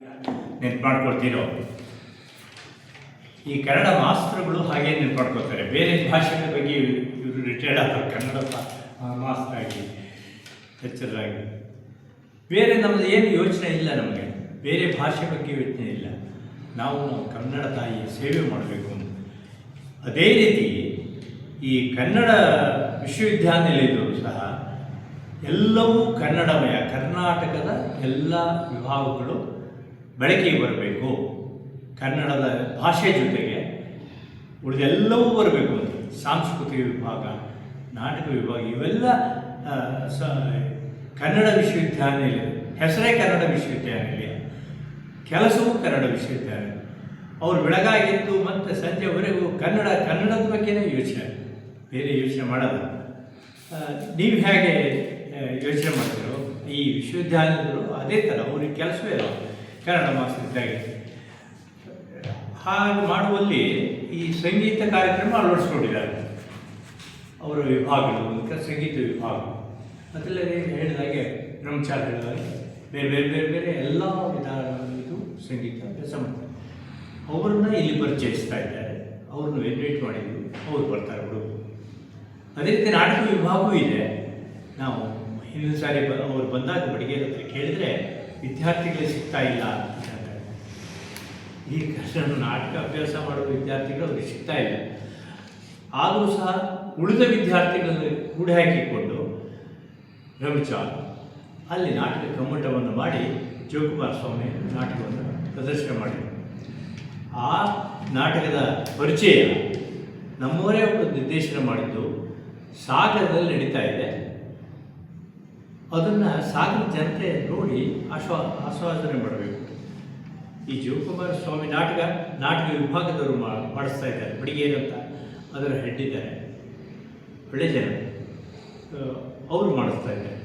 ನೆನ್ಪು ಮಾಡ್ಕೊಳ್ತೀರೋ. ಈ ಕನ್ನಡ ಮಾಸ್ತರುಗಳು ಹಾಗೆ ನೆನ್ಪು ಮಾಡ್ಕೊಳ್ತಾರೆ. ಬೇರೆ ಭಾಷೆಗಳ ಬಗ್ಗೆ ಇವರು ರಿಟೈರ್ಡ್ ಆಗ್ತಾರೆ, ಕನ್ನಡ ಮಾಸ್ತರ್ ಆಗಿ ಲೆಕ್ಚರರ್ ಆಗಿ. ಬೇರೆ ನಮ್ಮದು ಏನು ಯೋಚನೆ ಇಲ್ಲ, ನಮಗೆ ಬೇರೆ ಭಾಷೆ ಬಗ್ಗೆ ಯೋಚನೆ ಇಲ್ಲ. ನಾವು ಕನ್ನಡ ತಾಯಿಯ ಸೇವೆ ಮಾಡಬೇಕು. ಅದೇ ರೀತಿ ಈ ಕನ್ನಡ ವಿಶ್ವವಿದ್ಯಾನಿಲಯದವರು ಸಹ ಎಲ್ಲವೂ ಕನ್ನಡಮಯ, ಕರ್ನಾಟಕದ ಎಲ್ಲ ವಿಭಾಗಗಳು ಬೆಳಕಿಗೆ ಬರಬೇಕು. ಕನ್ನಡದ ಭಾಷೆ ಜೊತೆಗೆ ಉಳಿದೆಲ್ಲವೂ ಬರಬೇಕು ಅಂತ ಸಾಂಸ್ಕೃತಿಕ ವಿಭಾಗ, ನಾಟಕ ವಿಭಾಗ, ಇವೆಲ್ಲ ಕನ್ನಡ ವಿಶ್ವವಿದ್ಯಾನಿಲಯ, ಹೆಸರೇ ಕನ್ನಡ ವಿಶ್ವವಿದ್ಯಾನಿಲಯ, ಕೆಲಸವೂ ಕನ್ನಡ ವಿಶ್ವವಿದ್ಯಾನಿಲಯ. ಅವರು ಬೆಳಗಾಗಿದ್ದು ಮತ್ತು ಸಂಜೆವರೆಗೂ ಕನ್ನಡದ ಬಗ್ಗೆನೇ ಯೋಚನೆ, ಬೇರೆ ಯೋಚನೆ ಮಾಡೋದು. ನೀವು ಹೇಗೆ ಯೋಚನೆ ಮಾಡ್ತೀರೋ ಈ ವಿಶ್ವವಿದ್ಯಾನಿಲಯಗಳು ಅದೇ ಥರ, ಅವ್ರಿಗೆ ಕೆಲಸವೇ ಇಲ್ಲ ಕನ್ನಡ ಮಾಸ್ತರಿದ್ದಾಗೆ. ಹಾಗೆ ಮಾಡುವಲ್ಲಿ ಈ ಸಂಗೀತ ಕಾರ್ಯಕ್ರಮ ಅಳವಡಿಸ್ಕೊಂಡಿದ್ದಾರೆ ಅವರ ವಿಭಾಗಗಳು, ಸಂಗೀತ ವಿಭಾಗ. ಅದಲ್ಲದೆ ಹೇಳಿದಾಗೆ ಬ್ರಹ್ಮಚಾರ ಹೇಳಿದಾಗೆ ಬೇರೆ ಬೇರೆ ಬೇರೆ ಬೇರೆ ಎಲ್ಲ ವಿಧಾನಗಳಿಗೂ ಸಂಗೀತ ಅಭ್ಯಾಸ ಮಾಡ್ತಾರೆ. ಅವ್ರನ್ನ ಇಲ್ಲಿ ಪರಿಚಯಿಸ್ತಾ ಇದ್ದಾರೆ, ಅವ್ರನ್ನ ಇನ್ವೈಟ್ ಮಾಡಿದ್ರು, ಅವ್ರು ಬರ್ತಾರೆ ಹುಡುಗರು. ಅದೇ ರೀತಿ ನಾಟಕ ವಿಭಾಗವೂ ಇದೆ. ನಾವು ಹಿಂದಿನ ಸಾರಿ ಅವ್ರು ಬಂದಾಗ ಬಡಿಗೆರ ಹತ್ರ ಕೇಳಿದರೆ ವಿದ್ಯಾರ್ಥಿಗಳಿಗೆ ಸಿಗ್ತಾ ಇಲ್ಲ ಅಂತ ಹೇಳ್ತಾರೆ. ಈಗ ನಾಟಕ ಅಭ್ಯಾಸ ಮಾಡುವ ವಿದ್ಯಾರ್ಥಿಗಳು ಅವ್ರಿಗೆ ಸಿಗ್ತಾ ಇಲ್ಲ. ಆದರೂ ಸಹ ಉಳಿದ ವಿದ್ಯಾರ್ಥಿಗಳನ್ನು ಕೂಡಿ ಹಾಕಿಕೊಂಡು ಬ್ರಹ್ಮಚಾರ ಅಲ್ಲಿ ನಾಟಕ ಕಮ್ಮಟವನ್ನು ಮಾಡಿ ಜೋಕುಮಾರ ಸ್ವಾಮಿ ನಾಟಕವನ್ನು ಪ್ರದರ್ಶನ ಮಾಡಿದರು. ಆ ನಾಟಕದ ಪರಿಚಯ ನಮ್ಮವರೇ ಒಬ್ಬರು ನಿರ್ದೇಶನ ಮಾಡಿದ್ದು ಸಾಗರದಲ್ಲಿ ನಡೀತಾ ಇದೆ. ಅದನ್ನು ಸಾಗರ ಜನತೆ ನೋಡಿ ಆಸ್ವಾದನೆ ಮಾಡಬೇಕು. ಈ ಜೋಕುಮಾರ ಸ್ವಾಮಿ ನಾಟಕ ವಿಭಾಗದವರು ಮಾಡಿಸ್ತಾ ಇದ್ದಾರೆ, ಬಡಿಗೇರು ಅಂತ ಅದರ ಹೆಡ್ ಇದ್ದಾರೆ, ಒಳ್ಳೆ ಜನ, ಅವರು ಮಾಡಿಸ್ತಾ ಇದ್ದಾರೆ.